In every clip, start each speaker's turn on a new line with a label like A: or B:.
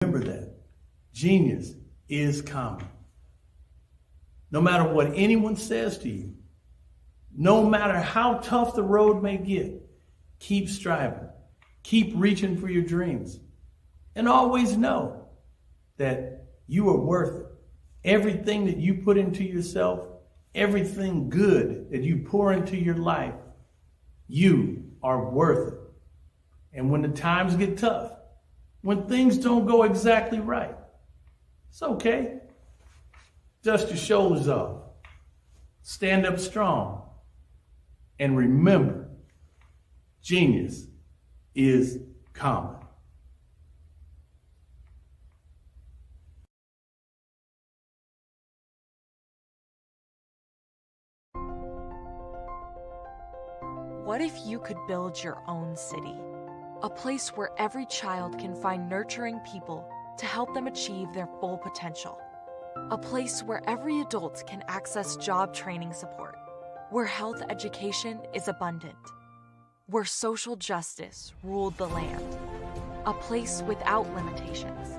A: Remember that. Genius is common. No matter what anyone says to you, no matter how tough the road may get, keep striving. Keep reaching for your dreams. And always know that you are worth it. Everything that you put into yourself, everything good that you pour into your life, you are worth it. And when the times get tough, when things don't go exactly right, it's okay. Dust your shoulders off. Stand up strong. And remember, genius is common.
B: What if you could build your own city? A place where every child can find nurturing people to help them achieve their full potential. A place where every adult can access job training support, where health education is abundant, where social justice ruled the land. A place without limitations.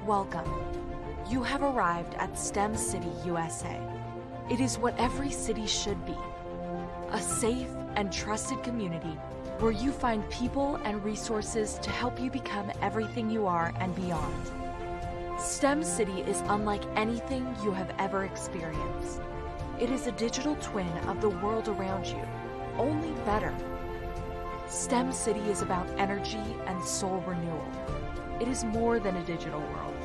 B: Welcome. You have arrived at STEM City, USA. It is what every city should be. A safe and trusted community where you find people and resources to help you become everything you are and beyond. STEM City is unlike anything you have ever experienced. It is a digital twin of the world around you, only better. STEM City is about energy and soul renewal. It is more than a digital world.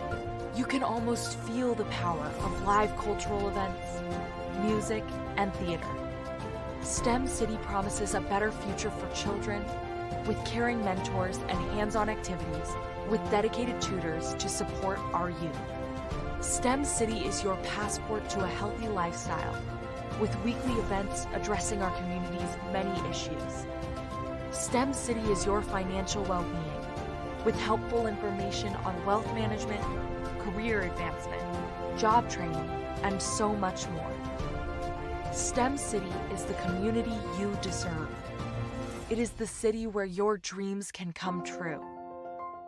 B: You can almost feel the power of live cultural events, music, and theater. STEM City promises a better future for children with caring mentors and hands-on activities with dedicated tutors to support our youth. STEM City is your passport to a healthy lifestyle with weekly events addressing our community's many issues. STEM City is your financial well-being with helpful information on wealth management, career advancement, job training, and so much more. STEM City is the community you deserve. It is the city where your dreams can come true.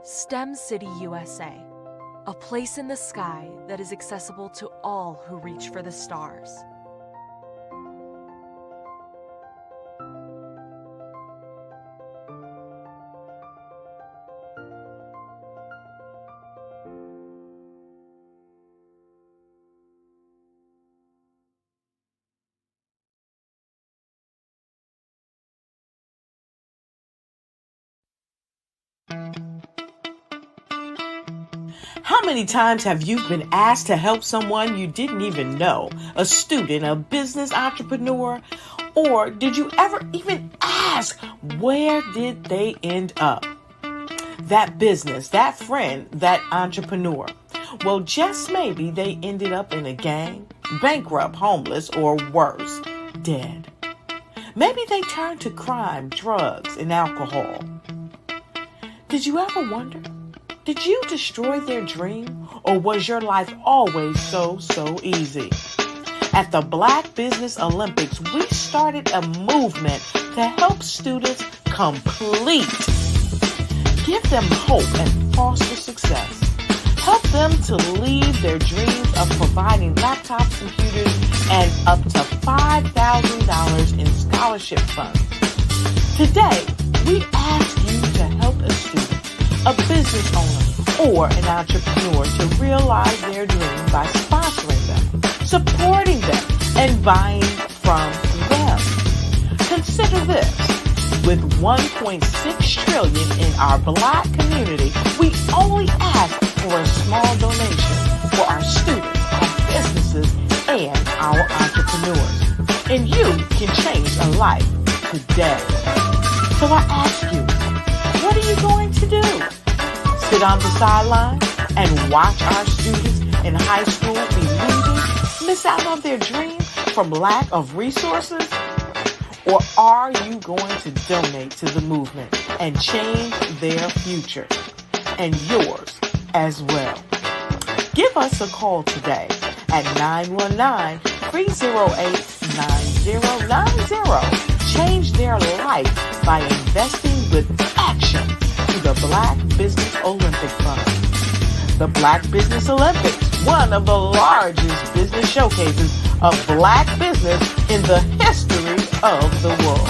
B: STEM City USA, a place in the sky that is accessible to all who reach for the stars.
C: How many times have you been asked to help someone you didn't even know, a student, a business entrepreneur, or did you ever even ask, where did they end up? That business, that friend, that entrepreneur. Well, just maybe they ended up in a gang, bankrupt, homeless, or worse, dead. Maybe they turned to crime, drugs, and alcohol. Did you ever wonder? Did you destroy their dream, or was your life always so easy? At the Black Business Olympics, we started a movement to help students complete. Give them hope and foster success. Help them to leave their dreams of providing laptops, computers, and up to $5,000 in scholarship funds. Today, we ask you to help a student, a business owner, or an entrepreneur to realize their dream by sponsoring them, supporting them, and buying from them. Consider this. With $1.6 trillion in our Black community, we only ask for a small donation for our students, our businesses, and our entrepreneurs. And you can change a life today. So I ask you, what are you going to do? Sit on the sideline and watch our students in high school be losing, miss out on their dream from lack of resources? Or are you going to donate to the movement and change their future and yours as well? Give us a call today at 919-308-9090. Change their life by investing with action to the Black Business Olympic Fund. the Black Business Olympics, one of the largest business showcases of Black business in the history of the world.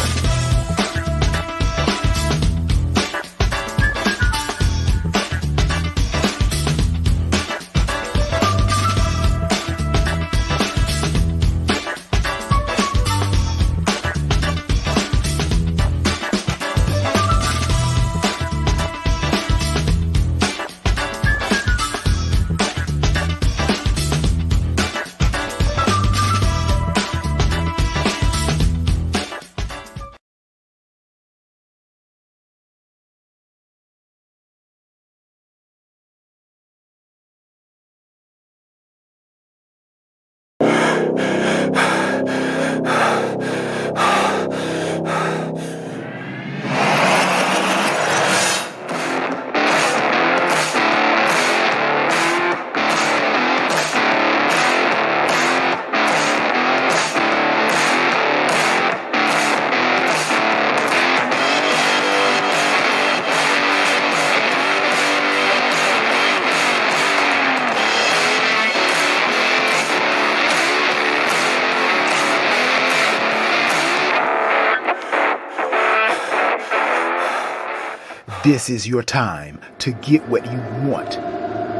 D: This is your time to get what you want.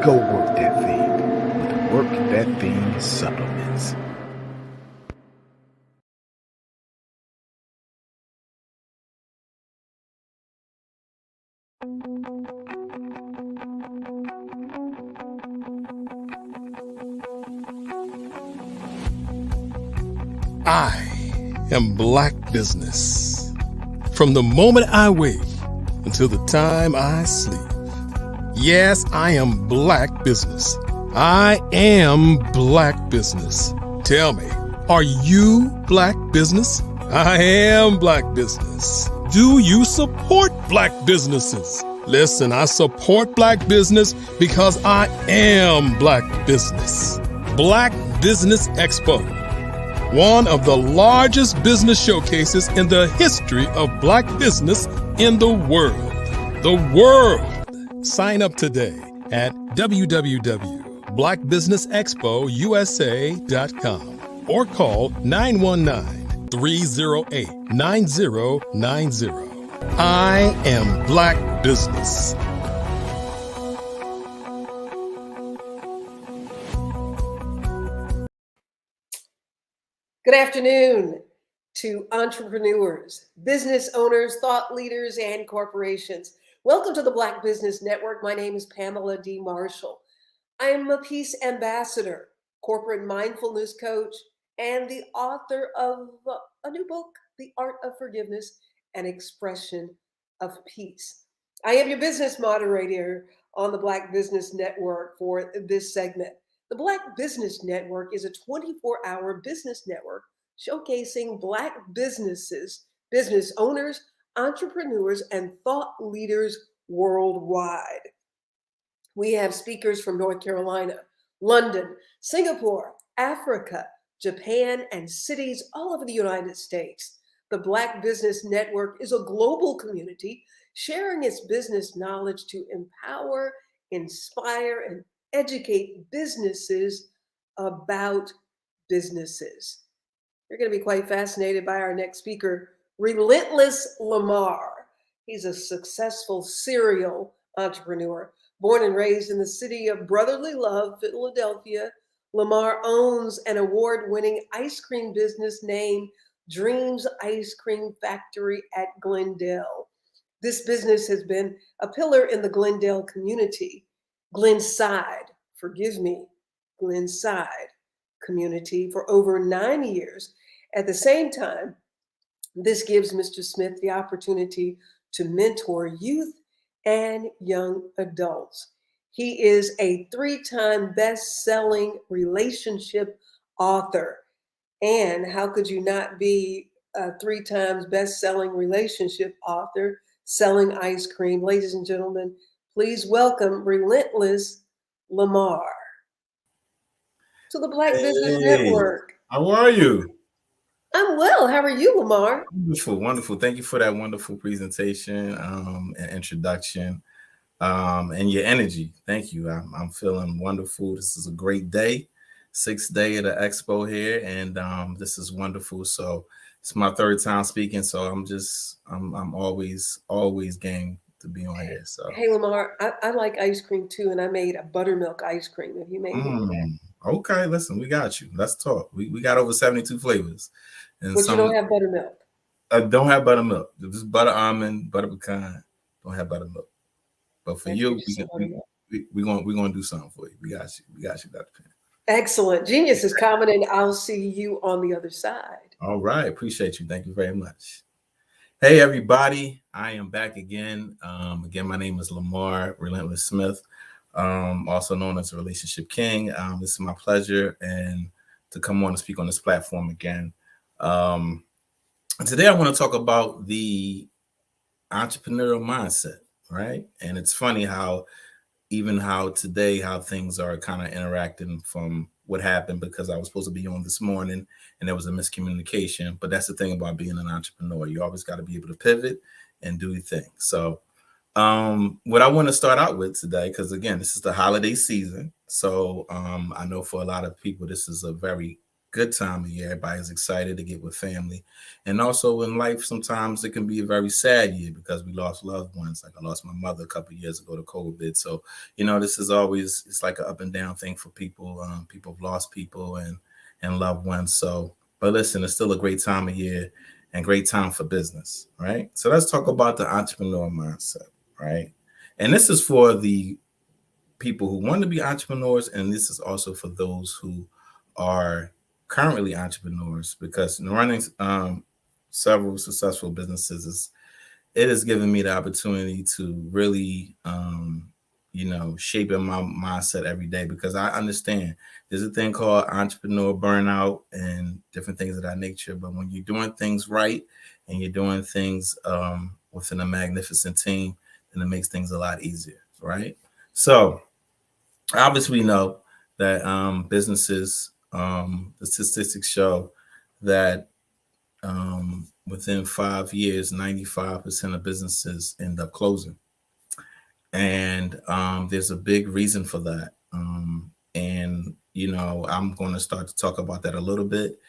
D: Go work that thing with Work That Thing supplements.
E: I am Black business. From the moment I wake until the time I sleep. Yes, I am Black business. I am Black business. Tell me, are you Black business? I am Black business. Do you support Black businesses? Listen, I support Black business because I am Black business. Black Business Expo, one of the largest business showcases in the history of Black business in the world. The world! Sign up today at www.blackbusinessexpousa.com or call 919-308-9090. I am Black business.
F: Good afternoon to entrepreneurs, business owners, thought leaders, and corporations. Welcome to the Black Business Network. My name is Pamela D. Marshall. I am a peace ambassador, corporate mindfulness coach, and the author of a new book, The Art of Forgiveness and Expression of Peace. I am your business moderator on the Black Business Network for this segment. The Black Business Network is a 24-hour business network showcasing Black businesses, business owners, entrepreneurs, and thought leaders worldwide. We have speakers from North Carolina, London, Singapore, Africa, Japan, and cities all over the United States. The Black Business Network is a global community sharing its business knowledge to empower, inspire, and educate businesses about businesses. You're going to be quite fascinated by our next speaker, Relentless Lamar. He's a successful serial entrepreneur. Born and raised in the city of brotherly love, Philadelphia, Lamar owns an award-winning ice cream business named Dreams Ice Cream Factory at Glendale. This business has been a pillar in the Glendale community. Glenside community for over 9 years. At the same time, this gives Mr. Smith the opportunity to mentor youth and young adults. He is a 3-time best-selling relationship author. And how could you not be a 3 times best-selling relationship author selling ice cream? Ladies and gentlemen, please welcome Relentless Lamar to the Black Business Network.
G: How are you?
F: I'm well. How are you, Lamar?
G: Wonderful, wonderful. Thank you for that wonderful presentation and introduction. and your energy. Thank you. I'm feeling wonderful. This is a great day, 6th day of the expo here, and this is wonderful. So it's my 3rd time speaking, so I'm always game to be on here. So
F: Hey, Lamar, I like ice cream too, and I made a buttermilk ice cream. Have you made any of that?
G: okay, listen, we got you. Let's talk. We got over 72 flavors, and
F: But you
G: some
F: don't have buttermilk.
G: I don't have buttermilk. Just butter almond, butter pecan. Don't have buttermilk. But for
F: Let's get
G: you,
F: you some buttermilk.
G: we gonna do something for you. We got you. We got you, Dr. Penn.
F: Excellent. Genius is coming, and I'll see you on the other side.
G: All right. Appreciate you. Thank you very much. Hey, everybody. I am back again. Again, my name is Lamar Relentless Smith, also known as the Relationship King. This is my pleasure and to come on and speak on this platform again. Today, I want to talk about the entrepreneurial mindset, right? And it's funny how today, how things are kind of interacting from what happened, because I was supposed to be on this morning and there was a miscommunication. But that's the thing about being an entrepreneur. You always got to be able to pivot and do your thing. So what I want to start out with today, because again, this is the holiday season. So I know for a lot of people, this is a very good time of year. Everybody's excited to get with family. And also in life, sometimes it can be a very sad year because we lost loved ones. Like I lost my mother a couple of years ago to COVID. So, this is always, it's like an up and down thing for people. People have lost people and loved ones. So, but listen, it's still a great time of year and great time for business, right? So let's talk about the entrepreneur mindset, right? And this is for the people who want to be entrepreneurs. And this is also for those who are currently entrepreneurs, because running several successful businesses it has given me the opportunity to really shape in my mindset every day, because I understand there's a thing called entrepreneur burnout and different things of that nature. But when you're doing things right and you're doing things within a magnificent team, then it makes things a lot easier, right? So obviously we know that businesses, the statistics show that within 5 years, 95% of businesses end up closing. And there's a big reason for that. And I'm going to start to talk about that a little bit.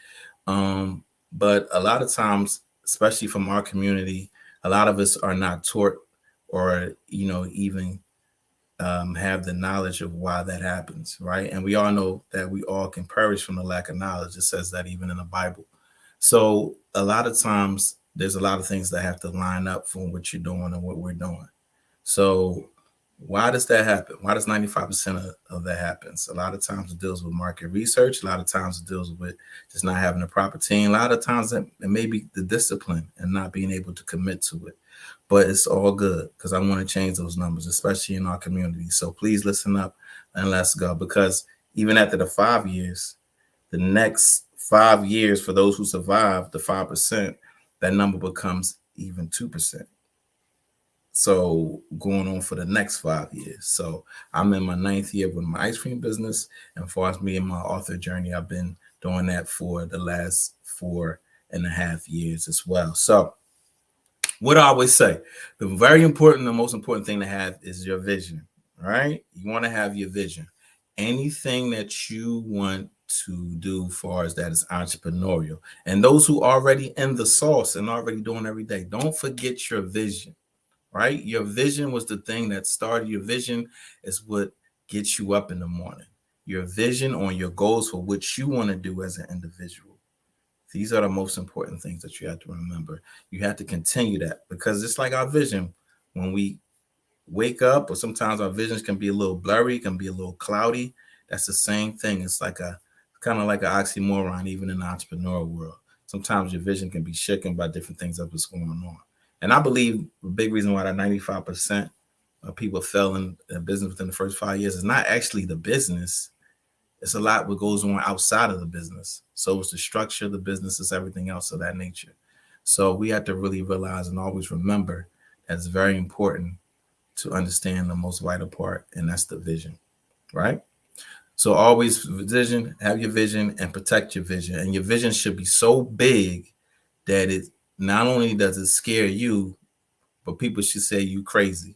G: But a lot of times, especially from our community, a lot of us are not taught or, even have the knowledge of why that happens, right? And we all know that we all can perish from the lack of knowledge. It says that even in the Bible. So a lot of times there's a lot of things that have to line up from what you're doing and what we're doing. So why does that happen? Why does 95% of that happens? A lot of times it deals with market research. A lot of times it deals with just not having a proper team. A lot of times it may be the discipline and not being able to commit to it. But it's all good, because I want to change those numbers, especially in our community. So please listen up and let's go. Because even after the 5 years, the next 5 years, for those who survive the 5%, that number becomes even 2%. So going on for the next 5 years. So I'm in my 9th year with my ice cream business. And for us, me and my author journey, I've been doing that for the last 4.5 years as well. So what I always say, the most important thing to have is your vision, right? You want to have your vision. Anything that you want to do far as that is entrepreneurial. And those who are already in the sauce and already doing every day, don't forget your vision, right? Your vision was the thing that started. Your vision is what gets you up in the morning. Your vision on your goals for what you want to do as an individual. These are the most important things that you have to remember. You have to continue that, because it's like our vision. When we wake up, or sometimes our visions can be a little blurry, can be a little cloudy. That's the same thing. It's like kind of like an oxymoron, even in the entrepreneurial world. Sometimes your vision can be shaken by different things that was going on. And I believe the big reason why that 95% of people fail in business within the first 5 years is not actually the business. It's a lot what goes on outside of the business. So it's the structure of the business, it's everything else of that nature. So we have to really realize and always remember that it's very important to understand the most vital part, and that's the vision, right? So always vision, have your vision, and protect your vision. And your vision should be so big that it not only does it scare you, but people should say you crazy.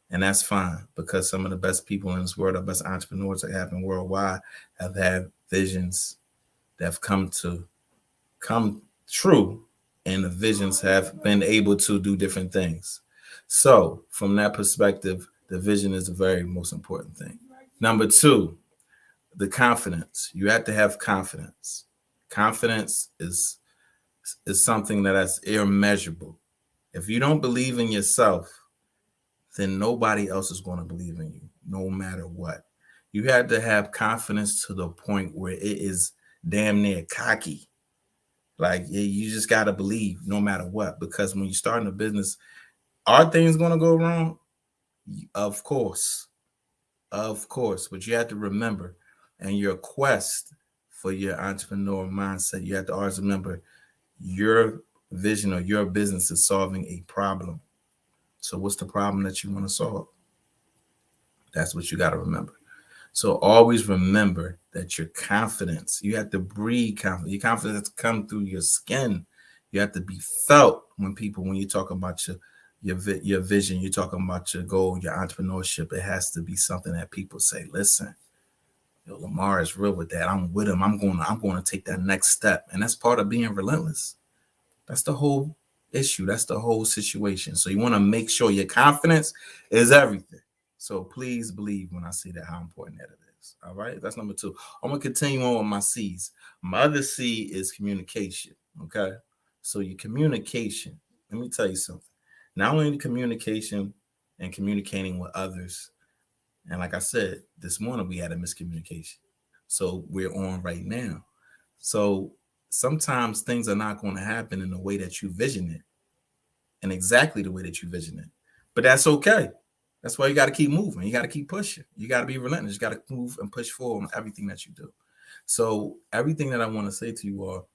G: And that's fine, because some of the best people in this world, the best entrepreneurs that happen worldwide, have had visions that have come true, and the visions have been able to do different things. So from that perspective, the vision is the very most important thing. Number two, the confidence. You have to have confidence. Confidence is something that's immeasurable. If you don't believe in yourself, then nobody else is going to believe in you, no matter what. You have to have confidence to the point where it is damn near cocky. Like, you just got to believe no matter what, because when you start in a business, are things going to go wrong? Of course. But you have to remember, in your quest for your entrepreneur mindset, you have to always remember your vision or your business is solving a problem. So what's the problem that you want to solve? That's what you got to remember. So always remember that your confidence, you have to breathe confidence. Your confidence has to come through your skin. You have to be felt when you talk about your vision, you're talking about your goal, your entrepreneurship. It has to be something that people say, listen, Lamar is real with that. I'm with him. I'm going to take that next step. And that's part of being relentless. That's the whole issue. That's the whole situation. So you want to make sure your confidence is everything. So please believe when I say that, how important that it is. All right. That's number two. I'm going to continue on with my C's. My other C is communication. Okay. So your communication, let me tell you something. Not only the communication and communicating with others. And like I said, this morning we had a miscommunication. So we're on right now. So sometimes things are not going to happen in the way that you vision it, and exactly the way that you vision it. But that's okay. That's why you got to keep moving. You got to keep pushing. You got to be relentless. You got to move and push forward on everything that you do. So everything that I want to say to you all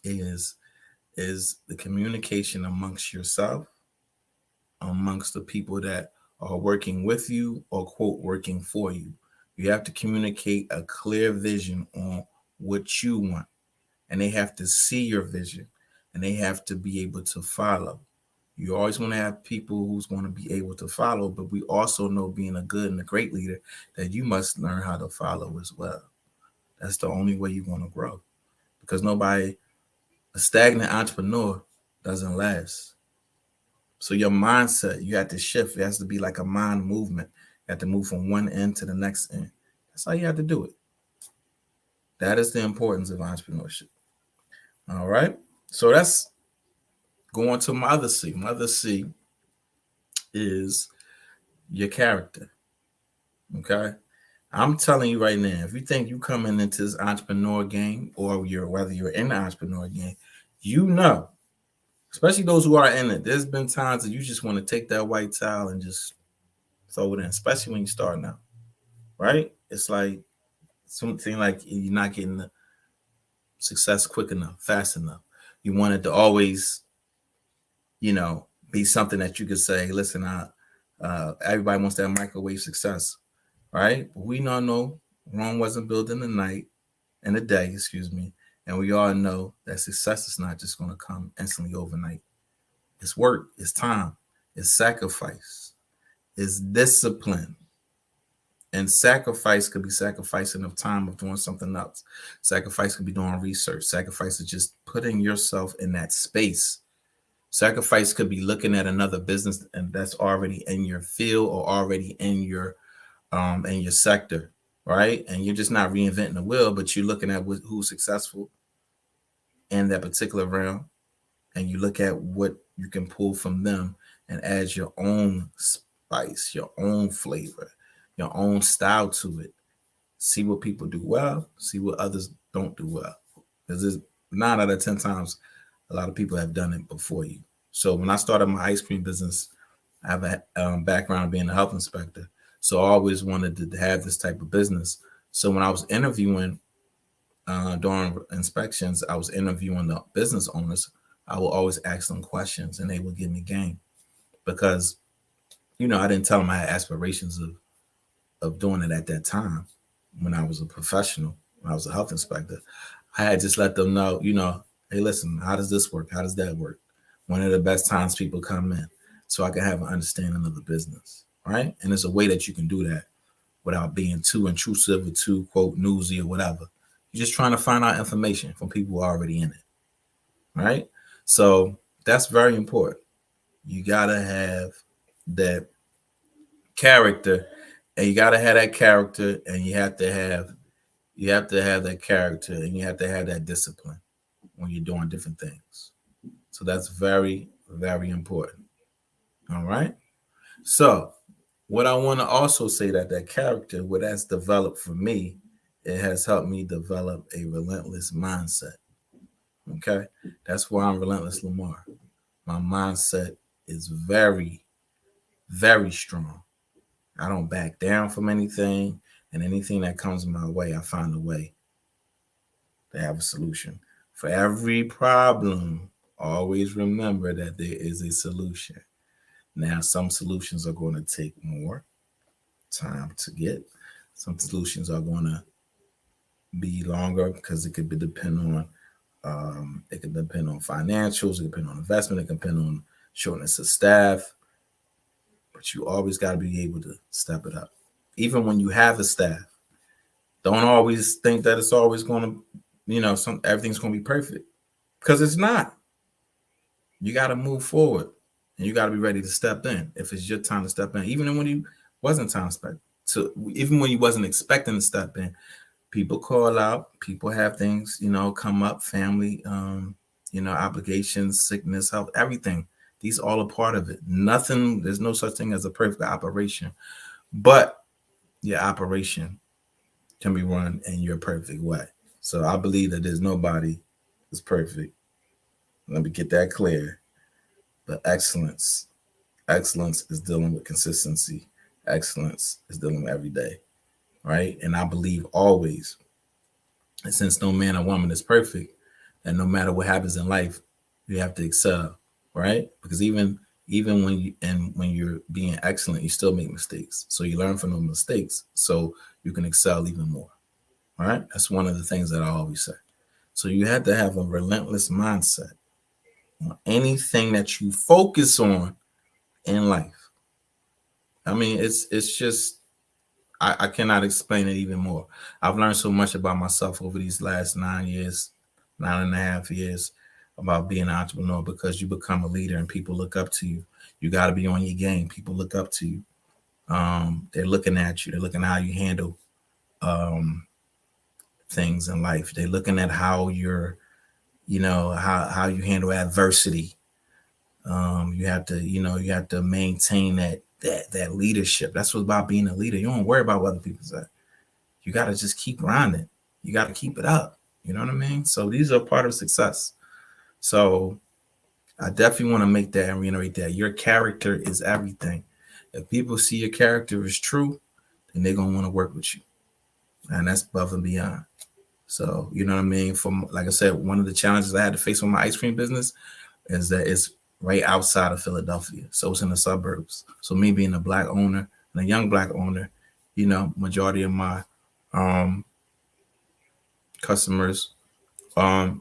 G: is the communication amongst yourself, amongst the people that are working with you or, quote, working for you. You have to communicate a clear vision on what you want. And they have to see your vision, and they have to be able to follow. You always want to have people who's going to be able to follow, but we also know, being a good and a great leader, that you must learn how to follow as well. That's the only way you're going to grow, because a stagnant entrepreneur doesn't last. So your mindset, you have to shift. It has to be like a mind movement. You have to move from one end to the next end. That's how you have to do it. That is the importance of entrepreneurship. All right. So that's going to my other C. My other C is your character. Okay. I'm telling you right now, if you think you coming into this entrepreneur game, or whether you're in the entrepreneur game, especially those who are in it, there's been times that you just want to take that white towel and just throw it in, especially when you start now. Right? It's like something like you're not getting the success quick enough, fast enough. You want it to always, be something that you could say, listen, everybody wants that microwave success, right? But we all know Rome wasn't built in a day, and we all know that success is not just going to come instantly overnight. It's work, it's time, it's sacrifice, it's discipline. And sacrifice could be sacrificing of time of doing something else. Sacrifice could be doing research. Sacrifice is just putting yourself in that space. Sacrifice could be looking at another business and that's already in your field or already in your sector, right? And you're just not reinventing the wheel, but you're looking at who's successful in that particular realm, and you look at what you can pull from them and add your own spice, your own flavor, your own style to it. See what people do well, see what others don't do well. Because there's 9 out of 10 times a lot of people have done it before you. So when I started my ice cream business, I have a background being a health inspector. So I always wanted to have this type of business. So when I was interviewing during inspections, I was interviewing the business owners. I would always ask them questions and they would give me game, because, I didn't tell them I had aspirations of doing it at that time when I was a professional, when I was a health inspector. I had just let them know, hey, listen, how does this work? How does that work? When are the best times people come in? so I can have an understanding of the business, right? And there's a way that you can do that without being too intrusive or too, quote, newsy or whatever. You're just trying to find out information from people who are already in it, right? So that's very important. You got to have that character, and you got to have that character, and you have to have that character, and you have to have that discipline when you're doing different things. So that's very, very important. All right. So what I want to also say that character, what that's developed for me, it has helped me develop a relentless mindset. Okay. That's why I'm Relentless Lamar. My mindset is very, very strong. I don't back down from anything, and anything that comes my way, I find a way to have a solution. For every problem, always remember that there is a solution. Now, some solutions are going to take more time to get. Some solutions are going to be longer because it could depend on financials, it could depend on investment, it could depend on shortness of staff. But you always got to be able to step it up. Even when you have a staff, don't always think that it's always going to, everything's going to be perfect, because it's not. You got to move forward, and you got to be ready to step in if it's your time to step in. Even when you wasn't time to step in, even when you wasn't expecting to step in, people call out, people have things, come up, family, obligations, sickness, health, everything. These all are part of it. There's no such thing as a perfect operation, but your operation can be run in your perfect way. So I believe that there's nobody that's perfect. Let me get that clear. But excellence is dealing with consistency. Excellence is dealing with every day, right? And I believe always, and since no man or woman is perfect, and no matter what happens in life, you have to excel, right? Because even when you're being excellent, you still make mistakes. So you learn from those mistakes, so you can excel even more. All right, that's one of the things that I always say. So you have to have a relentless mindset on anything that you focus on in life. I mean, it's just I cannot explain it even more. I've learned so much about myself over these last 9.5 years about being an entrepreneur, because you become a leader and people look up to you. You got to be on your game. People look up to you. They're looking at you. They're looking at how you handle things in life. They're looking at how you're, how you handle adversity. You have to maintain that leadership. That's what's about being a leader. You don't worry about what other people say. You got to just keep grinding. You got to keep it up. You know what I mean? So these are part of success. So I definitely want to make that and reiterate that your character is everything. If people see your character is true, then they're going to want to work with you. And that's above and beyond. So, you know what I mean? Like I said, one of the challenges I had to face with my ice cream business is that it's right outside of Philadelphia. So it's in the suburbs. So me being a Black owner and a young Black owner, majority of my customers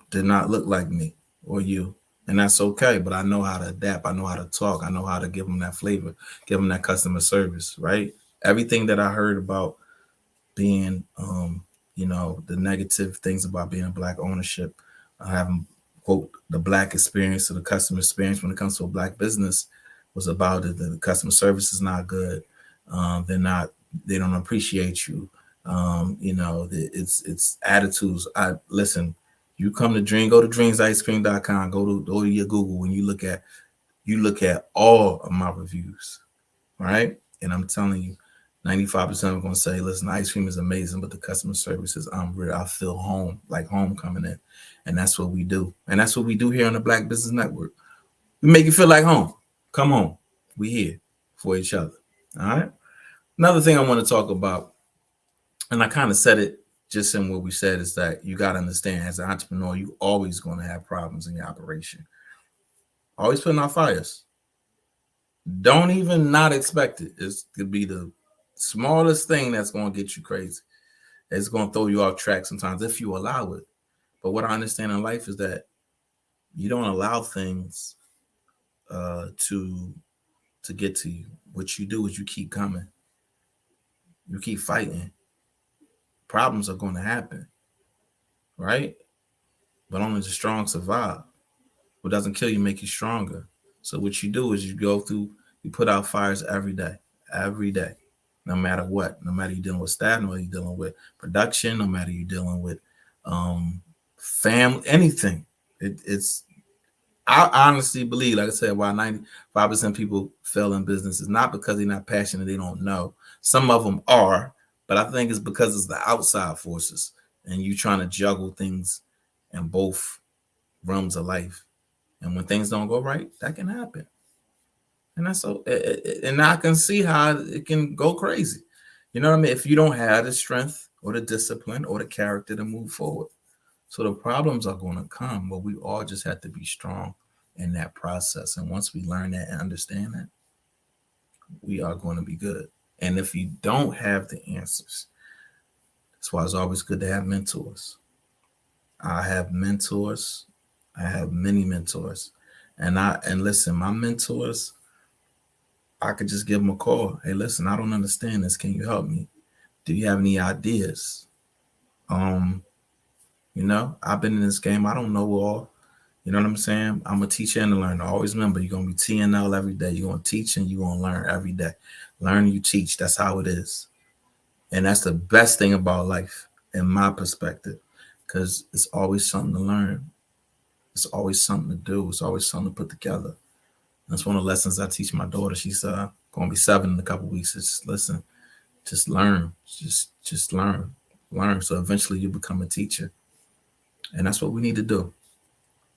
G: did not look like me or you. And that's okay. But I know how to adapt. I know how to talk. I know how to give them that flavor, give them that customer service, right? Everything that I heard about being, the negative things about being a Black ownership, having, quote, the Black experience or the customer experience when it comes to a Black business was about it. The customer service is not good. They don't appreciate you. It's attitudes. Listen, you come to Dream, go to dreamsicecream.com, go to your Google, when you look at all of my reviews, right? And I'm telling you, 95% are going to say, listen, ice cream is amazing, but the customer service is unreal. I feel home, like home coming in. And that's what we do. And that's what we do here on the Black Business Network. We make you feel like home. Come on. We here for each other. All right. Another thing I want to talk about, and I kind of said it just in what we said, is that you got to understand, as an entrepreneur, you always going to have problems in your operation. Always putting out fires. Don't even not expect it. It could be the smallest thing that's going to get you crazy. It's going to throw you off track sometimes if you allow it. But what I understand in life is that you don't allow things to to get to you. What you do is you keep coming. You keep fighting. Problems are going to happen, right? But only the strong survive. What doesn't kill you make you stronger. So what you do is you go through, you put out fires every day, no matter what. No matter you're dealing with staff, no matter you're dealing with production, no matter you're dealing with family, anything. I honestly believe, like I said, why 95% of people fail in business is not because they're not passionate, they don't know. Some of them are, but I think it's because it's the outside forces and you trying to juggle things in both realms of life. And when things don't go right, that can happen. And that's so, and I can see how it can go crazy. You know what I mean? If you don't have the strength or the discipline or the character to move forward. So the problems are going to come, but we all just have to be strong in that process. And once we learn that and understand that, we are going to be good. And if you don't have the answers, that's why it's always good to have mentors. I have mentors. I have many mentors. And listen, my mentors, I could just give them a call. Hey, listen, I don't understand this. Can you help me? Do you have any ideas? You know, I've been in this game. I don't know all. You know what I'm saying? I'm a teacher and a learner. Always remember, you're going to be TNL every day. You're going to teach and you're going to learn every day. Learn, you teach. That's how it is. And that's the best thing about life, in my perspective, because it's always something to learn. It's always something to do. It's always something to put together. That's one of the lessons I teach my daughter. She's going to be 7 in a couple of weeks. It's listen, just learn. Just learn. Learn. So eventually you become a teacher. And that's what we need to do.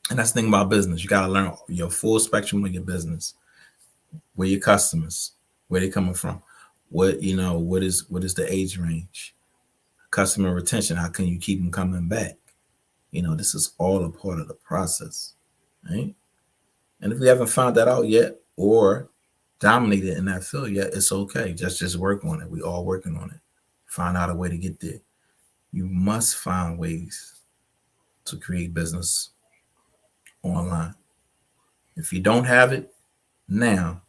G: And that's the thing about business. You got to learn your full spectrum of your business. Where your customers, where they coming from, what is the age range, customer retention. How can you keep them coming back? You know, this is all a part of the process, right? And if we haven't found that out yet or dominated in that field yet, it's okay. Just work on it. We all working on it. Find out a way to get there. You must find ways to create business online. If you don't have it now,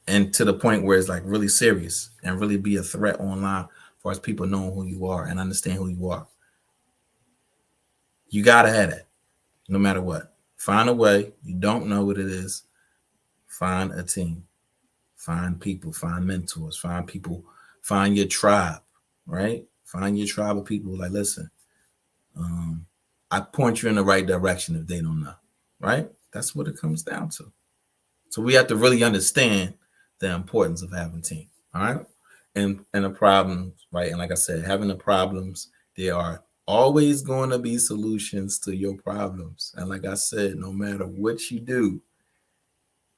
G: and to the point where it's like really serious and really be a threat online for as people knowing who you are and understand who you are, you gotta have that no matter what. Find a way. You don't know what it is. Find a team. Find people. Find mentors. Find people. Find your tribe, right? Find your tribe of people like, listen, I point you in the right direction if they don't know, right? That's what it comes down to. So we have to really understand the importance of having a team, all right? And the problems, right? And like I said, having the problems, there are always going to be solutions to your problems. And like I said, no matter what you do,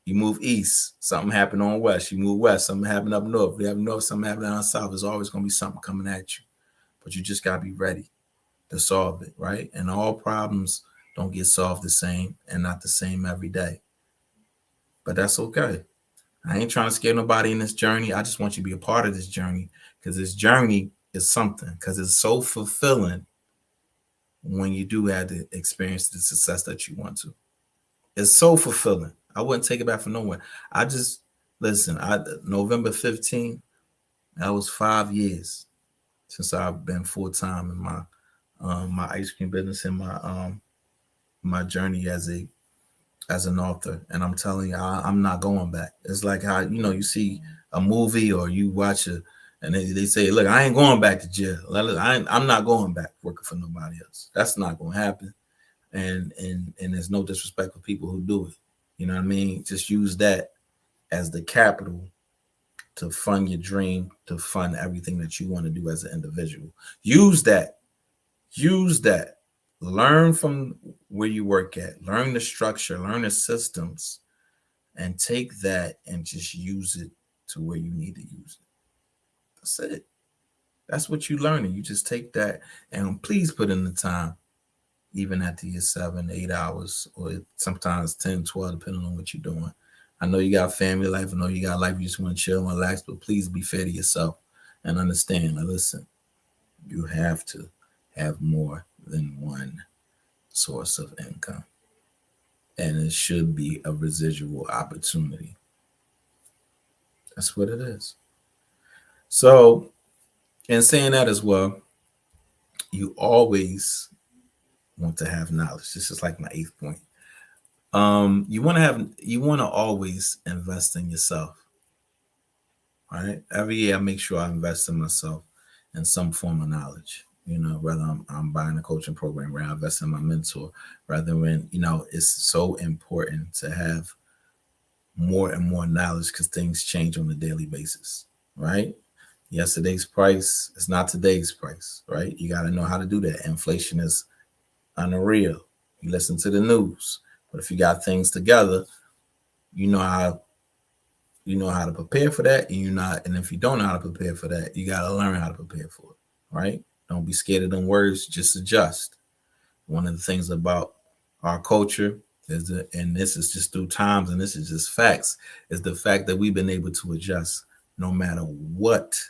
G: you move east, something happened on west. You move west, something happened up north. You have north, something happened down south. There's always going to be something coming at you. But you just got to be ready to solve it, right? And all problems don't get solved the same and not the same every day. But that's okay. I ain't trying to scare nobody in this journey. I just want you to be a part of this journey because this journey is something, because it's so fulfilling when you do have to experience the success that you want to. It's so fulfilling. I wouldn't take it back from no one. I just, listen, November 15th, that was 5 years since I've been full-time in my my ice cream business and my journey as an author. And I'm telling you, I'm not going back. It's like how, you see a movie or you watch it and they say, look, I ain't going back to jail. I'm not going back working for nobody else. That's not going to happen. And there's no disrespect for people who do it. You know what I mean? Just use that as the capital to fund your dream, to fund everything that you want to do as an individual. Use that. Learn from where you work at. Learn the structure, learn the systems, and take that and just use it to where you need to use it. That's it. That's what you're learning. You just take that and please put in the time, even after your 7, 8 hours, or sometimes 10, 12, depending on what you're doing. I know you got family life. I know you got life. You just want to chill and relax, but please be fair to yourself and understand. Now, listen, you have to have more than one source of income. And it should be a residual opportunity. That's what it is. So, in saying that as well, you always want to have knowledge. This is like my 8th point. You want to always invest in yourself. All right. Every year I make sure I invest in myself in some form of knowledge. Whether I'm buying a coaching program, where I invest in my mentor, rather than, it's so important to have more and more knowledge because things change on a daily basis, right? Yesterday's price is not today's price, right? You got to know how to do that. Inflation is unreal. You listen to the news, but if you got things together, you know how to prepare for that, and if you don't know how to prepare for that, you got to learn how to prepare for it, right? Don't be scared of them words, just adjust. One of the things about our culture is and this is just through times, and this is just facts, is the fact that we've been able to adjust no matter what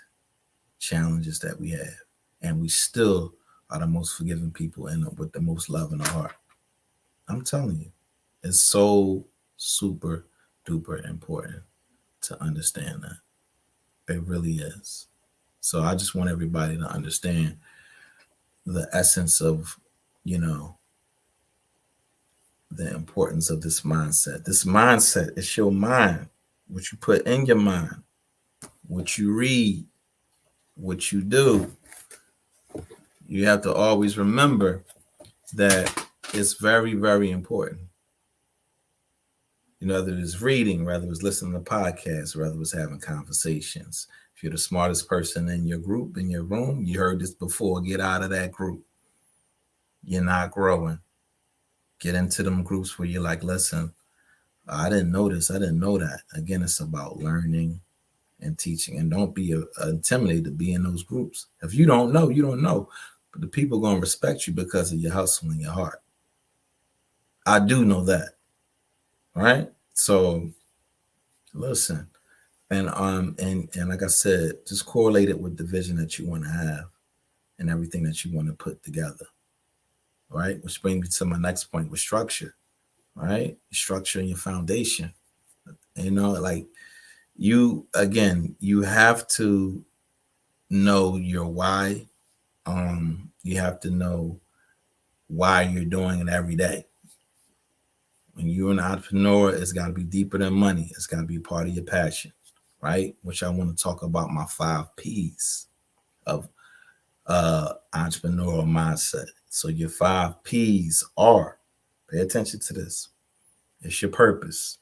G: challenges that we have, and we still are the most forgiving people and with the most love in our heart. I'm telling you, it's so super duper important to understand that. It really is. So I just want everybody to understand the essence of, the importance of this mindset. This mindset is your mind, what you put in your mind, what you read, what you do. You have to always remember that it's very, very important. Whether it's reading, whether it's listening to podcasts, whether it's having conversations. If you're the smartest person in your group, in your room, you heard this before, get out of that group. You're not growing. Get into them groups where you're like, listen, I didn't know this, I didn't know that. Again, it's about learning and teaching, and don't be intimidated to be in those groups. If you don't know, you don't know, but the people are going to respect you because of your hustle and your heart. I do know that, right? So listen, and like I said, just correlate it with the vision that you want to have and everything that you want to put together, right? Which brings me to my next point with structure, right? Structure and your foundation. Like you have to know your why. You have to know why you're doing it every day. When you're an entrepreneur, it's got to be deeper than money. It's got to be part of your passion, right? Which I want to talk about my 5 P's of entrepreneurial mindset. So your 5 P's are, pay attention to this, it's your purpose.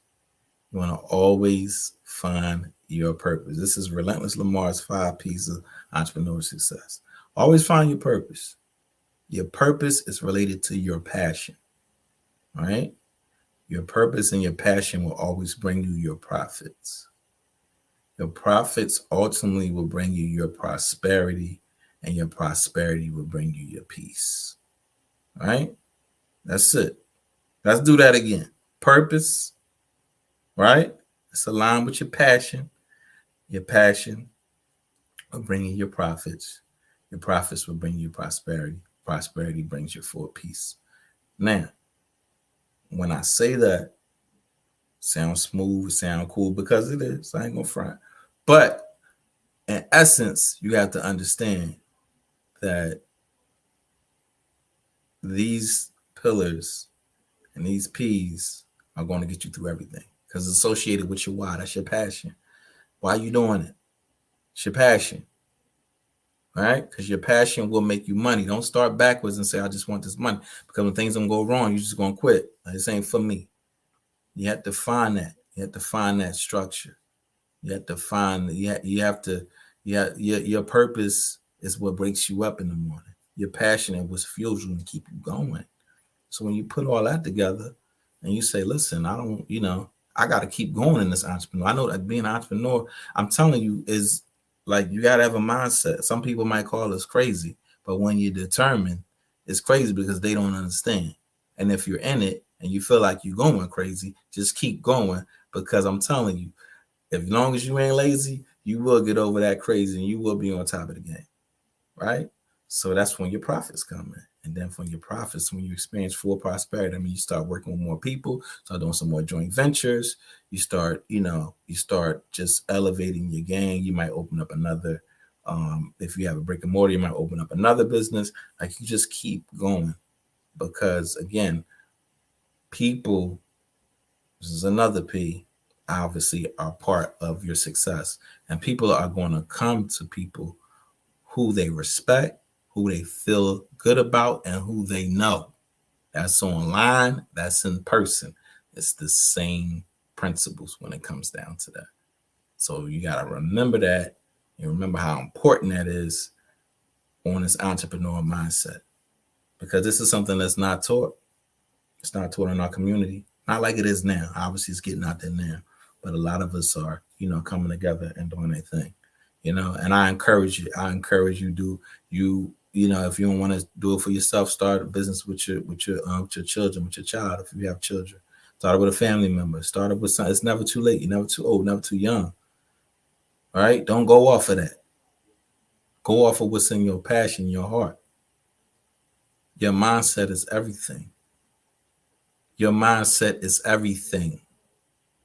G: You want to always find your purpose. This is Relentless Lamar's 5 P's of entrepreneurial success. Always find your purpose. Your purpose is related to your passion, right? Your purpose and your passion will always bring you your profits. Your profits ultimately will bring you your prosperity, and your prosperity will bring you your peace. All right? That's it. Let's do that again. Purpose, right? It's aligned with your passion. Your passion will bring you your profits. Your profits will bring you prosperity. Prosperity brings you full peace. Now, when I say that, sounds smooth, sound cool, because it is. I ain't gonna front. But in essence, you have to understand that these pillars and these P's are going to get you through everything, because it's associated with your why. That's your passion. Why are you doing it? It's your passion. All right? Because your passion will make you money. Don't start backwards and say, I just want this money. Because when things don't go wrong, you're just going to quit. Like, this ain't for me. You have to find that. You have to find that structure. You have to find, your purpose is what breaks you up in the morning. Your passion is what fuels you and keep you going. So when you put all that together and you say, listen, I got to keep going in this entrepreneur. I know that being an entrepreneur, I'm telling you, is like, you got to have a mindset. Some people might call us crazy, but when you're determined, it's crazy because they don't understand. And if you're in it and you feel like you're going crazy, just keep going, because I'm telling you, as long as you ain't lazy, you will get over that crazy and you will be on top of the game, right? So that's when your profits come in. And then from your profits, when you experience full prosperity, I mean, you start working with more people, start doing some more joint ventures. You start just elevating your game. You might open up another, if you have a brick and mortar, you might open up another business. Like, you just keep going, because again, people, this is another P, obviously are part of your success. And people are going to come to people who they respect, who they feel good about, and who they know. That's online, that's in person. It's the same principles when it comes down to that. So you got to remember that, and remember how important that is on this entrepreneur mindset, because this is something that's not taught. It's not taught in our community. Not like it is now. Obviously, it's getting out there now, but a lot of us are, coming together and doing their thing, and I encourage you. If you don't want to do it for yourself, start a business with your children, with your child. If you have children, start it with a family member. Start it with something. It's never too late. You're never too old, never too young. All right. Don't go off of that. Go off of what's in your passion, your heart. Your mindset is everything. Your mindset is everything.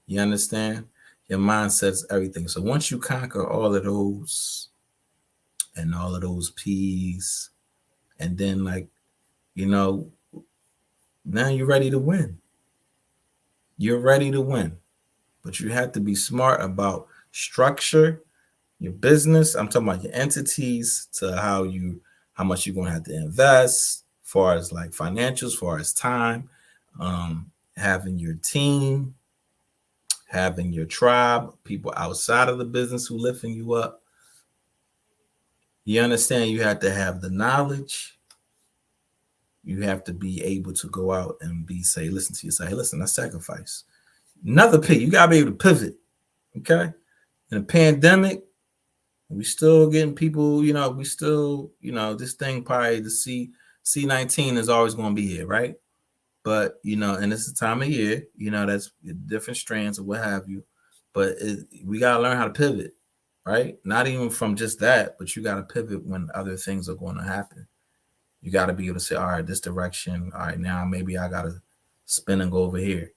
G: You understand? Your mindset is everything. So once you conquer all of those and all of those P's, and then now you're ready to win. You're ready to win. But you have to be smart about structure, your business. I'm talking about your entities, to how much you're going to have to invest, as far as like financials, as far as time, having your team, having your tribe, people outside of the business who lifting you up. You understand? You have to have the knowledge. You have to be able to go out and listen to yourself. Hey, listen, that's sacrifice. Another P, you gotta be able to pivot. Okay. In a pandemic, we still getting people, this thing probably the C19 is always going to be here, right? But, and it's the time of year, that's different strands or what have you. But we got to learn how to pivot, right? Not even from just that, but you got to pivot when other things are going to happen. You got to be able to say, all right, this direction. All right, now maybe I got to spin and go over here.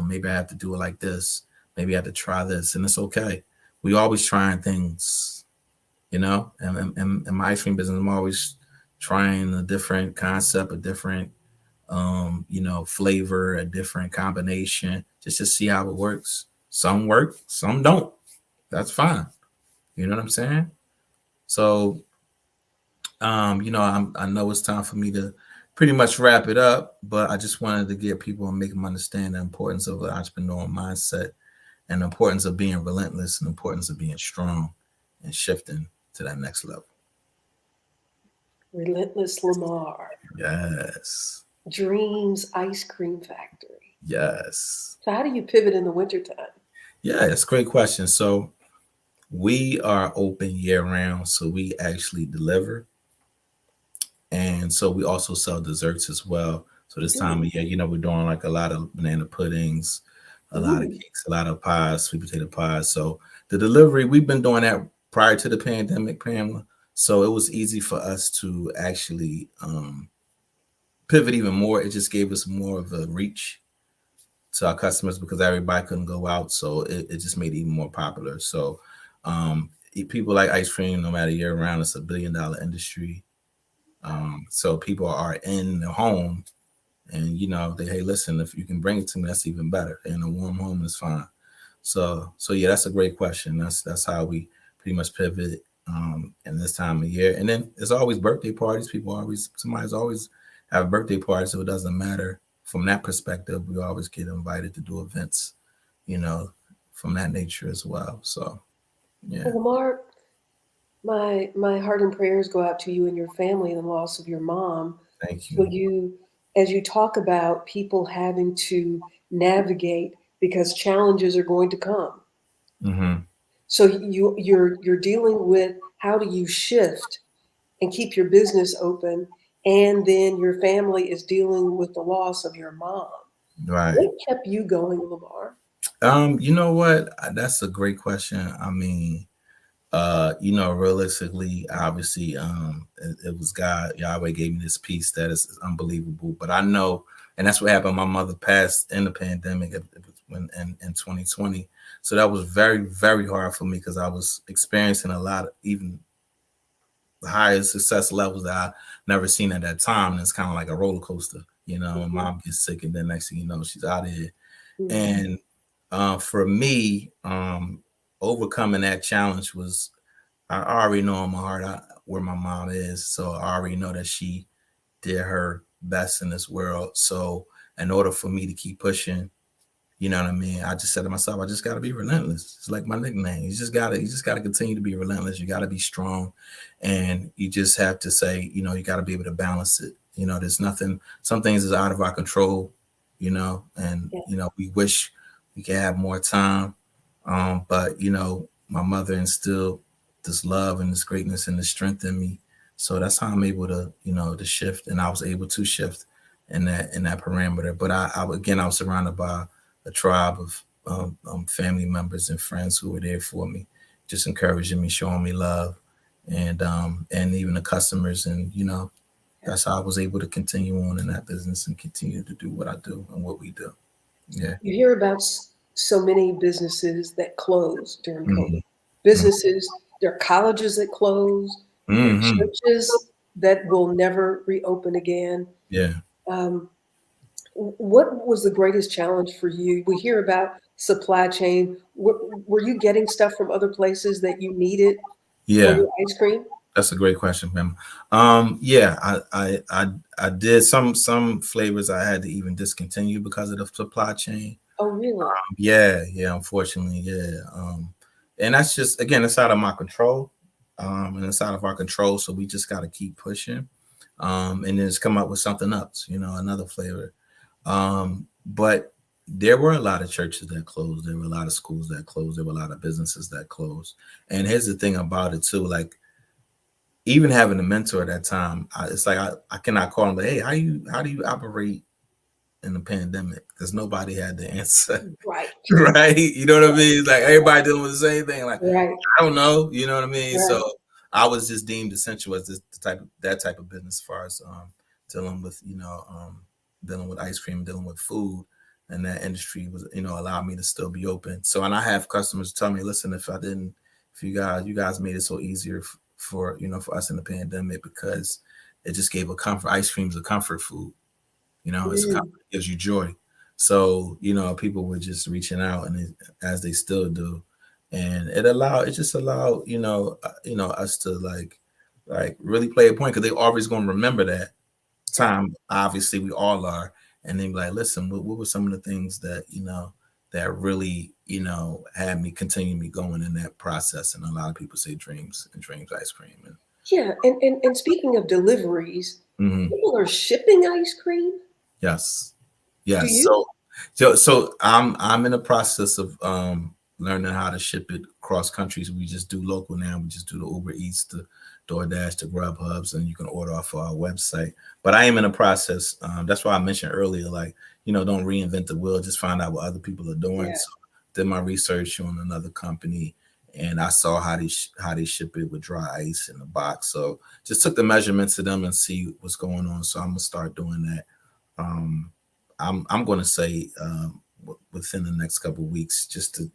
G: Maybe I have to do it like this. Maybe I have to try this. And it's okay. We always trying things, and in my ice cream business, I'm always trying a different concept, a different flavor, a different combination, just to see how it works. Some work, some don't. That's fine. You know what I'm saying? So, I know it's time for me to pretty much wrap it up, but I just wanted to get people and make them understand the importance of the entrepreneurial mindset and the importance of being relentless and the importance of being strong and shifting to that next level.
F: Relentless Lamar.
G: Yes.
F: Dreams Ice Cream Factory.
G: Yes.
F: So how do you pivot in the wintertime?
G: Yeah, that's a great question. So we are open year round, so we actually deliver. And so we also sell desserts as well. So this time of year, we're doing like a lot of banana puddings, a lot of cakes, a lot of pies, sweet potato pies. So the delivery, we've been doing that prior to the pandemic, Pamela. So it was easy for us to actually pivot even more. It just gave us more of a reach to our customers because everybody couldn't go out. So it just made it even more popular. So people like ice cream, no matter year round, it's $1 billion industry. So people are in the home and, hey, listen, if you can bring it to me, that's even better. And a warm home is fine. So yeah, that's a great question. That's how we pretty much pivot in this time of year. And then there's always birthday parties. Somebody's always have a birthday party. So it doesn't matter from that perspective. We always get invited to do events, from that nature as well. So, yeah.
F: Well, Lamar, my heart and prayers go out to you and your family and the loss of your mom.
G: Thank you.
F: So as you talk about people having to navigate because challenges are going to come.
G: Mm-hmm.
F: So you're dealing with how do you shift and keep your business open, and then your family is dealing with the loss of your mom.
G: Right.
F: What kept you going, Lamar?
G: You know what? That's a great question. I mean, You know, realistically, obviously, it was God. Yahweh gave me this peace that is unbelievable. But I know, and that's what happened. My mother passed in the pandemic when in 2020. So that was very, very hard for me because I was experiencing a lot of even the highest success levels that I never seen at that time. And it's kind of like a roller coaster. You know, my mom gets sick, and then next thing you know, she's out of here. And for me, overcoming that challenge was, I already know in my heart where my mom is. So I already know that she did her best in this world. So in order for me to keep pushing, you know what I mean? I just said to myself, I just got to be relentless. It's like my nickname. You just got to continue to be relentless. You got to be strong. And you just have to say, you know, you got to be able to balance it. You know, there's nothing, some things is out of our control, you know, and, you know, we wish we could have more time. But, you know, my mother instilled this love and this greatness and this strength in me. So that's how I'm able to, you know, to shift. And I was able to shift in that parameter. But I was surrounded by a tribe of family members and friends who were there for me, just encouraging me, showing me love, and even the customers. And, you know, that's how I was able to continue on in that business and continue to do what I do and what we do. Yeah.
F: You hear about so many businesses that close during COVID.
G: Mhm.
F: Businesses, there are colleges that close, there are
G: Mhm.
F: churches that will never reopen again.
G: Yeah.
F: What was the greatest challenge for you? We hear about supply chain. Were you getting stuff from other places that you needed for
G: Yeah.
F: your ice cream?
G: That's a great question, ma'am. Yeah, I did some flavors I had to even discontinue because of the supply chain.
F: Oh, really?
G: Yeah, unfortunately, yeah. And that's just, again, it's out of my control. And it's out of our control. So we just got to keep pushing. And then just come up with something else, you know, another flavor. But there were a lot of churches that closed. There were a lot of schools that closed. There were a lot of businesses that closed. And here's the thing about it too, like, even having a mentor at that time, it's like I cannot call him, but hey, how do you operate in the pandemic? Because nobody had the answer.
F: Right.
G: Right? You know what I mean? It's like everybody dealing with the same thing. Like,
F: Right.
G: I don't know. You know what I mean?
F: Right.
G: So I was just deemed essential as that type of business, as far as dealing with, you know, dealing with ice cream, dealing with food, and that industry was, you know, allowed me to still be open. So, and I have customers tell me, listen, if you guys made it so easier for, you know, for us in the pandemic, because it just gave a comfort. Ice cream is a comfort food. You know, it's a comfort, it gives you joy. So, you know, people were just reaching out, and as they still do, and it just allowed, you know, us to like really play a point, because they always going to remember that time. Obviously, we all are, and then be like, listen, what were some of the things that, you know, that really, you know, had me continue me going in that process. And a lot of people say dreams ice cream. And
F: Yeah. And speaking of deliveries, people are shipping ice cream.
G: yes.
F: Do
G: Yes.
F: you?
G: So I'm in the process of learning how to ship it across countries. We just do local now. We just do the Uber Eats, the DoorDash, the Grubhubs, and you can order off our website. But I am in a process. That's why I mentioned earlier, like, you know, don't reinvent the wheel. Just find out what other people are doing.
F: Yeah.
G: So did my research on another company, and I saw how they ship it with dry ice in the box. So just took the measurements of them and see what's going on. So I'm gonna start doing that. I'm going to say within the next couple of weeks, just to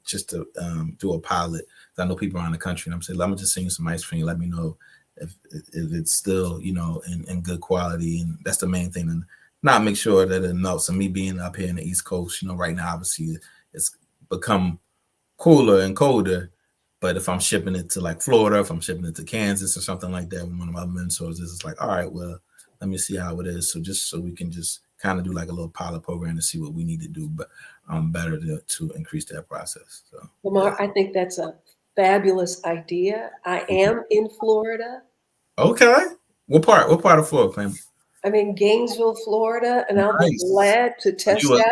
G: do a pilot. I know people around the country, and I'm saying, let me just send you some ice cream. Let me know if it's still, you know, in good quality, and that's the main thing. And not make sure that it melts. And me being up here in the East Coast, you know, right now obviously it's become cooler and colder. But if I'm shipping it to like Florida, if I'm shipping it to Kansas or something like that, one of my mentors is like, all right, well, let me see how it is. So just so we can just kind of do like a little pilot program to see what we need to do, but better to increase that process. So,
F: Lamar, I think that's a fabulous idea. I am in Florida.
G: Okay. What part of Florida, Pam?
F: I'm in Gainesville, Florida, and I'll be
G: Nice.
F: glad to test out.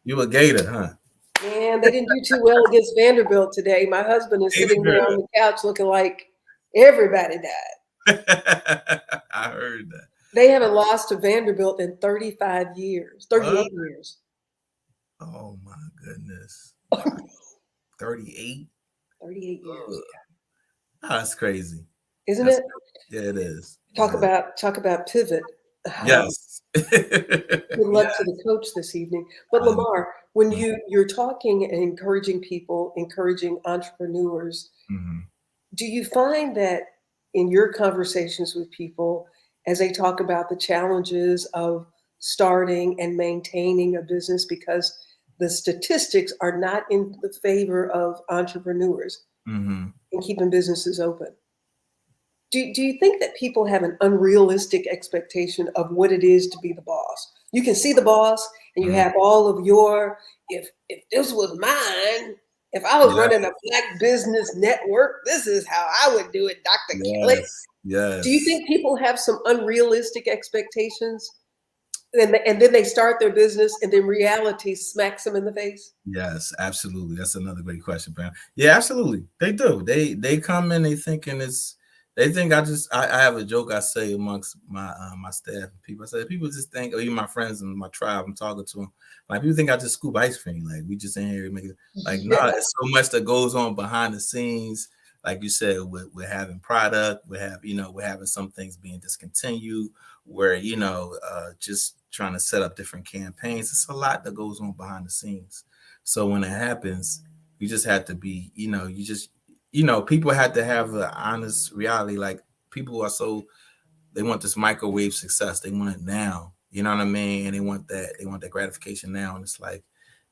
G: You a Gator, huh?
F: Man, they didn't do too well against Vanderbilt today. My husband is sitting there on the couch looking like everybody died.
G: I heard that.
F: They haven't lost to Vanderbilt in 38 years.
G: Oh my goodness. 38?
F: 38 years.
G: Oh, that's crazy.
F: isn't
G: That's
F: it?
G: yeah, it is.
F: Talk
G: It is.
F: about pivot.
G: Yes.
F: Good luck to the coach this evening. But
G: Um,
F: Lamar, when you're talking and encouraging people, encouraging entrepreneurs,
G: mhm.
F: do you find that in your conversations with people, as they talk about the challenges of starting and maintaining a business, because the statistics are not in the favor of entrepreneurs
G: Mhm.
F: and keeping businesses open? Do you think that people have an unrealistic expectation of what it is to be the boss? You can see the boss and you
G: Mhm.
F: have all of your, if this was mine, if I was
G: Yeah.
F: running a black business network, this is how I would do it, Dr. Kelly.
G: Yes.
F: Do you
G: Yes.
F: think people have some unrealistic expectations and then they start their business and then reality smacks them in the face?
G: Yes, absolutely. That's another great question, Pam. Yeah, absolutely. They do. They come in, they think I have a joke I say amongst my staff and people. I say people just think, or even my friends and my tribe I'm talking to them, like people think I just scoop ice cream. Like we just in here making like no,
F: Yeah.
G: it's so much that goes on behind the scenes. Like you said, we're having product, we're having some things being discontinued, we're just trying to set up different campaigns. It's a lot that goes on behind the scenes. So when it happens, you just have to be, people have to have an honest reality. Like people are they want this microwave success. They want it now. You know what I mean? And they want that gratification now. And it's like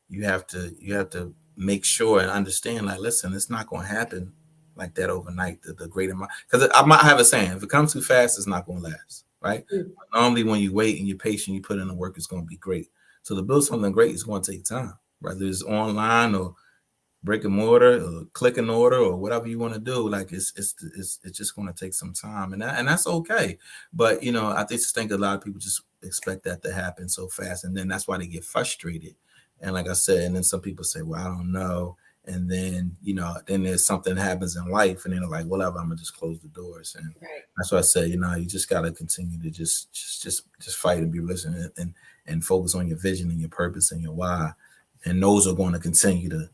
G: you have to make sure and understand, like, listen, it's not going to happen like that overnight. The great amount, because I might have a saying, if it comes too fast, it's not going to last, right?
F: Mm.
G: Normally, when you wait and you're patient, you put in the work, it's going to be great. So to build something great, it's going to take time, whether it's online or brick and mortar or click and order or whatever you want to do. Like it's just going to take some time, and that's okay. But I just think a lot of people just expect that to happen so fast, and then that's why they get frustrated. And like I said, and then some people say, "Well, I don't know." And then then there's something happens in life, and then they're like, "Whatever, I'm gonna just close the doors." And
F: Right.
G: that's why I say, you just got to continue to just fight and be listening and focus on your vision and your purpose and your why, and those are going to continue to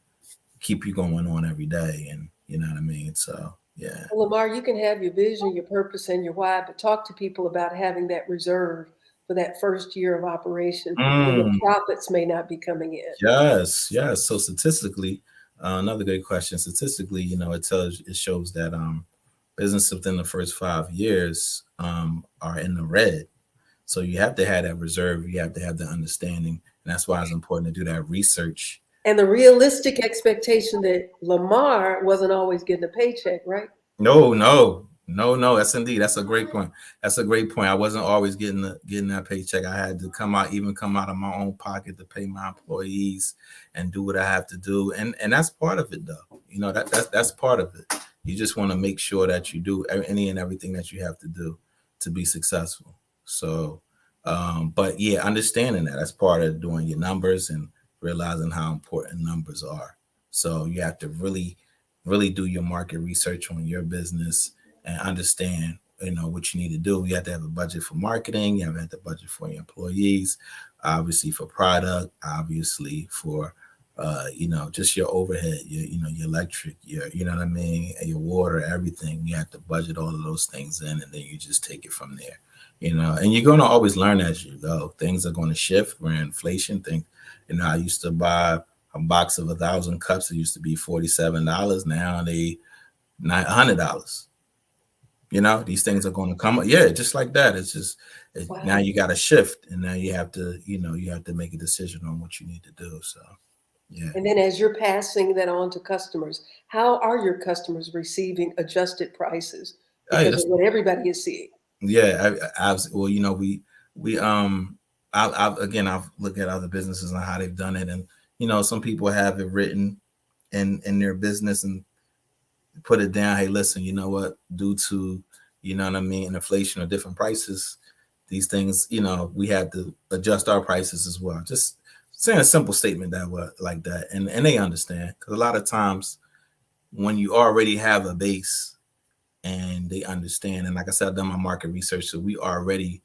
G: keep you going on every day. And you know what I mean? So yeah.
F: Well, Lamar, you can have your vision, your purpose, and your why, but talk to people about having that reserve for that first year of operation when the
G: Mm,
F: profits may not be coming in.
G: yes. So statistically, another good question. Statistically, it shows that business within the first 5 years are in the red. So you have to have that reserve. You have to have the understanding, and that's why it's important to do that research.
F: And the realistic expectation that Lamar wasn't always getting a paycheck, right?
G: No. That's a great point. That's a great point. I wasn't always getting that paycheck. I had to come out of my own pocket to pay my employees and do what I have to do. And that's part of it, though. That's part of it. You just want to make sure that you do any and everything that you have to do to be successful. So, but yeah, understanding that's part of doing your numbers and realizing how important numbers are. So you have to really do your market research on your business and understand what you need to do. You have to have a budget for marketing. You have to budget for your employees, obviously for product, obviously for just your overhead, your electric, you know what I mean, and your water, everything. You have to budget all of those things in, and then you just take it from there. And you're going to always learn as you go. Things are going to shift. We're in inflation. I used to buy a box of 1,000 cups. It used to be $47. Now they $100. These things are going to come up. Yeah, just like that.
F: Wow.
G: Now you got to shift, and now you have to make a decision on what you need to do. So, yeah.
F: And then as you're passing that on to customers, how are your customers receiving adjusted prices because of what everybody is seeing?
G: Yeah, well, I've looked at other businesses and how they've done it, and some people have it written in their business and put it down. Hey, listen, you know what? Due to inflation or different prices, these things, we had to adjust our prices as well. Just saying a simple statement that way, like that, and they understand, because a lot of times when you already have a base and they understand, and like I said, I've done my market research, so we already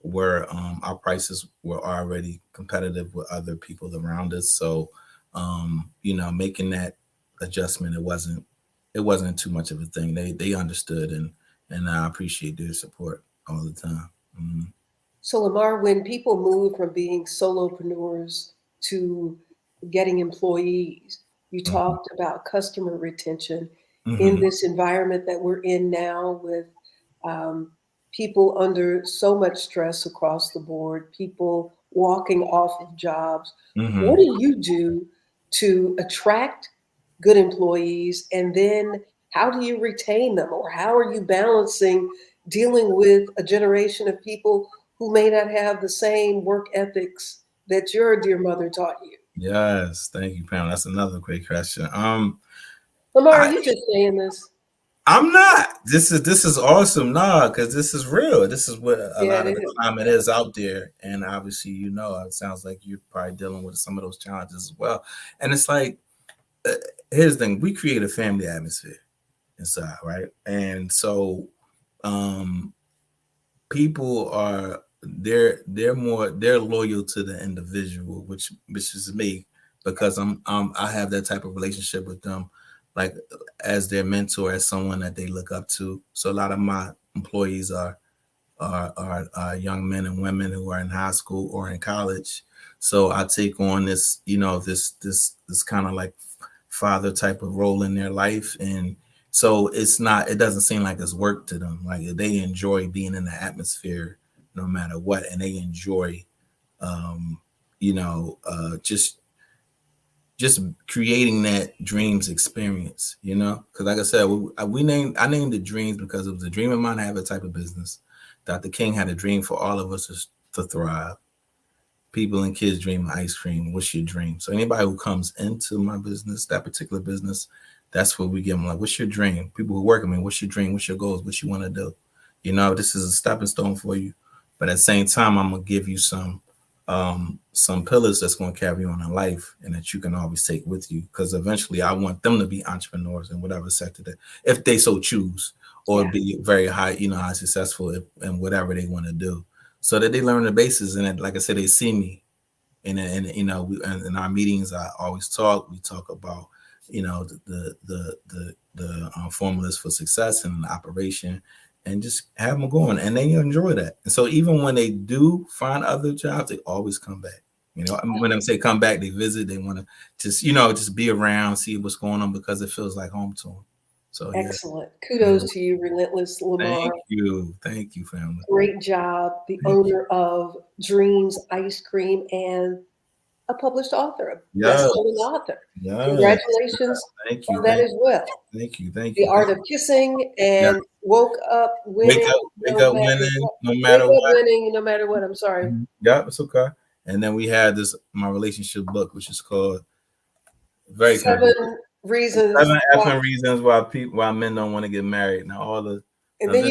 G: were our prices were already competitive with other people around us. So making that adjustment, it wasn't it wasn't too much of a thing. They understood, and I appreciate their support all the time. Mhm.
F: So, Lamar, when people move from being solopreneurs to getting employees, you
G: Mhm.
F: talked about customer retention in
G: Mhm.
F: this environment that we're in now with um, people under so much stress across the board, people walking off of jobs. What
G: Mhm.
F: do you do to attract good employees? And then how do you retain them? Or how are you balancing dealing with a generation of people who may not have the same work ethics that your dear mother taught you?
G: Yes, thank you, Pam. That's another great question.
F: Lamar, are
G: I
F: you just saying this?
G: I'm not. This is awesome. Nah, because this is real. This is what a
F: Yeah,
G: lot
F: it
G: of the
F: is.
G: climate is out there, and obviously, it sounds like you're probably dealing with some of those challenges as well. And it's like, uh, here's the thing: we create a family atmosphere inside, right? And so, um, people are they're loyal to the individual, which is me, because I have that type of relationship with them, like as their mentor, as someone that they look up to. So a lot of my employees are young men and women who are in high school or in college. So I take on this, this kind of like father type of role in their life. And so it doesn't seem like it's work to them. Like they enjoy being in the atmosphere no matter what. And they enjoy, um, just creating that dreams experience, because like I said, I named it dreams because it was a dream of mine to have a type of business. Dr. King had a dream for all of us to thrive. People and kids dream of ice cream. What's your dream? So anybody who comes into my business, that particular business, that's what we give them. Like, what's your dream? People who work with me, what's your dream? What's your goals? What you want to do? This is a stepping stone for you. But at the same time, I'm gonna give you some pillars that's going to carry you on in life and that you can always take with you, because eventually I want them to be entrepreneurs in whatever sector that, if they so choose, or
F: Yeah.
G: be very high successful in whatever they want to do, so that they learn the basis. And then, like I said, they see me, and in our meetings I always we talk about the formulas for success and operation, and just have them going, and they enjoy that. And so even when they do find other jobs, they always come back. When I say come back, they visit. They want to just be around, see what's going on, because it feels like home to them. So yeah,
F: Excellent. Kudos to you, Relentless Lamar.
G: thank you, family.
F: Great job. The
G: Thank you.
F: owner of Dreams Ice Cream and a published author, a
G: Yes.
F: best-selling author.
G: Yes.
F: Congratulations
G: Thank you.
F: on that as well.
G: Thank you. Thank
F: The
G: you.
F: Art of Kissing and Woke Up Winning.
G: Wake up winning, no
F: Wake
G: matter
F: Up
G: what.
F: Winning, no matter what. I'm sorry.
G: Yeah, it's okay. And then we had my relationship book, which is called very
F: 7 reasons.
G: 7 effing reasons why men don't want to get married. Now all the
F: And then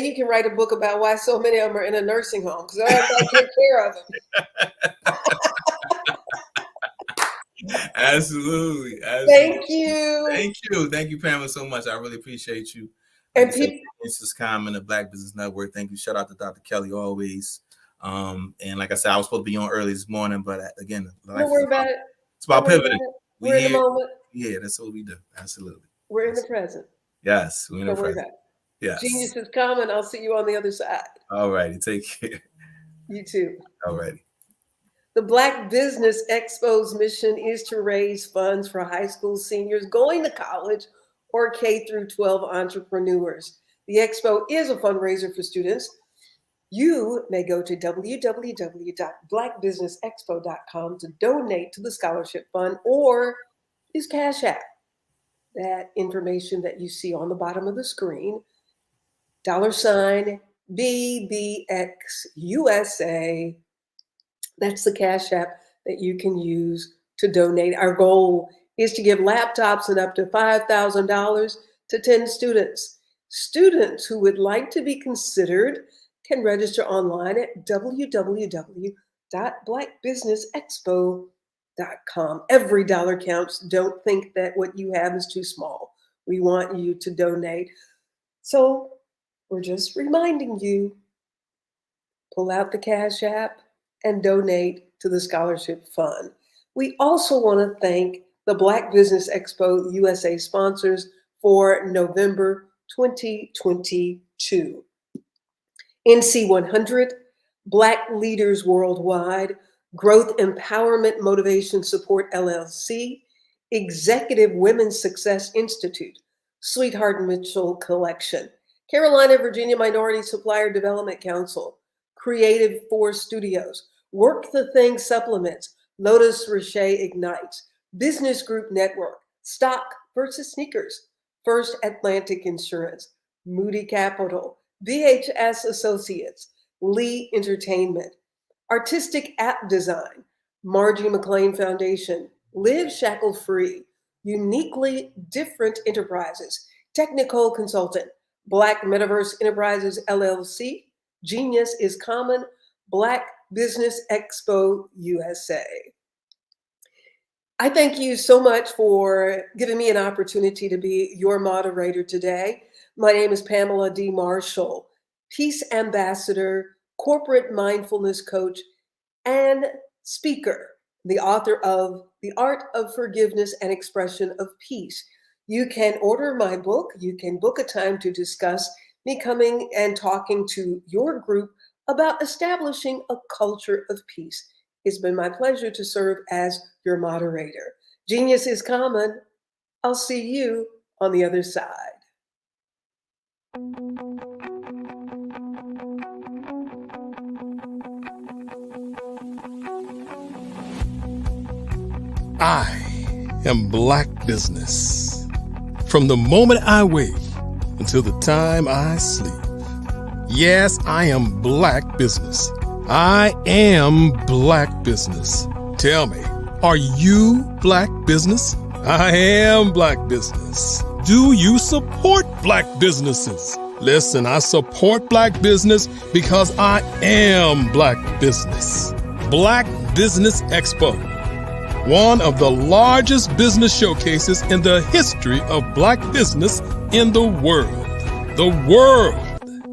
F: you can write a book about why so many of them are in a nursing home, because I have to take care of them.
G: Absolutely.
F: Thank you.
G: Thank you, Pamela, so much. I really appreciate you.
F: And
G: this is Common, the Black Business Network. Thank you. Shout out to Dr. Kelly always. And like I said, I was supposed to be on early this morning, but again,
F: don't worry about it.
G: It's about pivoting.
F: We're in the moment.
G: Yeah, that's what we do. Absolutely.
F: We're in the present.
G: Yes, we're in the present. Yes.
F: Genius is coming. I'll see you on the other side.
G: All righty. Take care.
F: You too.
G: All righty.
F: The Black Business Expo's mission is to raise funds for high school seniors going to college or K through 12 entrepreneurs. The expo is a fundraiser for students. You may go to www.blackbusinessexpo.com to donate to the scholarship fund, or use Cash App. That information that you see on the bottom of the screen, $BBXUSA. That's the Cash App that you can use to donate. Our goal is to give laptops and up to $5,000 to 10 students. Students who would like to be considered can register online at www.blackbusinessexpo.com. Every dollar counts. Don't think that what you have is too small. We want you to donate. So we're just reminding you, pull out the Cash App and donate to the scholarship fund. We also want to thank the Black Business Expo USA sponsors for November 2022. NC 100, Black Leaders Worldwide, Growth Empowerment Motivation Support LLC, Executive Women's Success Institute, Sweetheart Mitchell Collection, Carolina, Virginia Minority Supplier Development Council, Creative Force Studios, Work the Thing Supplements, Lotus Riche Ignites, Business Group Network, Stock versus Sneakers, First Atlantic Insurance, Moody Capital, VHS Associates, Lee Entertainment, Artistic App Design, Margie McLean Foundation, Live Shackle Free, Uniquely Different Enterprises, Technical Consultant, Black Metaverse Enterprises LLC, Genius is Common, Black Business Expo USA. I thank you so much for giving me an opportunity to be your moderator today. My name is Pamela D. Marshall, Peace Ambassador, Corporate Mindfulness Coach, and speaker, the author of The Art of Forgiveness and Expression of Peace. You can order my book. You can book a time to discuss me coming and talking to your group about establishing a culture of peace. It's been my pleasure to serve as your moderator. Genius is common. I'll see you on the other side.
E: I am Black business. From the moment I wake until the time I sleep. Yes, I am Black business. I am Black business. Tell me, are you Black business? I am Black business. Do you support Black businesses? Listen, I support Black business because I am Black business. Black Business Expo, one of the largest business showcases in the history of Black business in the world. The world!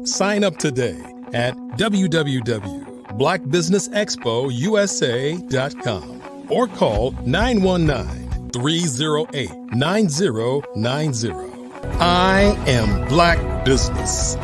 E: Sign up today at www.blackbusinessexpousa.com or call 919-308-9090. I am Black business.